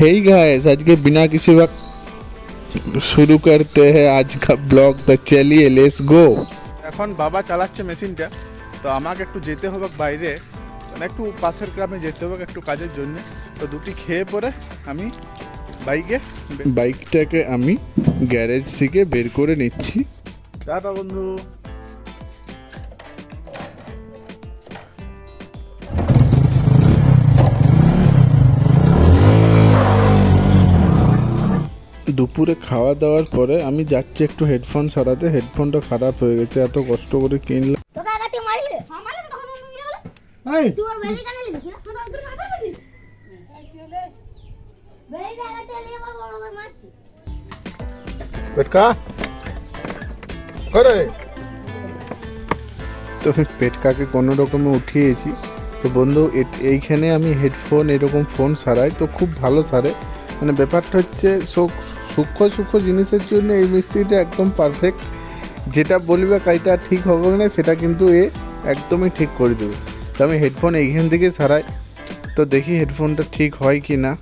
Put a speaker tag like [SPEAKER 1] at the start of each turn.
[SPEAKER 1] Hey guys, आज के बिना किसी वक्त शुरू करते हैं आज का ब्लॉग। तो चलिए लेट्स गो।
[SPEAKER 2] এখন বাবা চালাচ্ছে মেশিনটা, তো আমাকে একটু যেতে হবে বাইরে, মানে একটু পাশের গ্রামে যেতে হবে একটু কাজের জন্য। তো দুটি খেয়ে পরে আমি
[SPEAKER 1] বাইকটাকে আমি গ্যারেজ থেকে বের করে নিচ্ছি।
[SPEAKER 2] টাটা বন্ধু।
[SPEAKER 1] দুপুরে খাওয়া দাওয়ার পরে আমি যাচ্ছি একটু হেডফোন সারাতে। হেডফোনটা খারাপ হয়ে গেছে, এত কষ্ট করে কিনলাম।
[SPEAKER 3] তোকে আগাতে মারিলে আমারে তো তখন নিয়ে গেল। এই তুই ওর বেরি কানে লিখি না তোরা উদ্র না করবি। বেরি আগাতে নিয়ে আমার মারছি।
[SPEAKER 2] পেটকা করে
[SPEAKER 1] তো পেটকাকে কোনো রকমে উঠিয়েছি। তো বন্ধু এইখানে আমি হেডফোন এরকম ফোন সারাই, তো খুব ভালো সারে। মানে ব্যাপারটা হচ্ছে সূক্ষ্ম জিনিসের জন্য এই মিস্ত্রিটা একদম পারফেক্ট। যেটা বলবে কাজটা ঠিক হবে না সেটা কিন্তু এ একদমই ঠিক করে দেবে। তো আমি হেডফোন এইখান থেকে সারাই, তো দেখি হেডফোনটা ঠিক হয় কি না।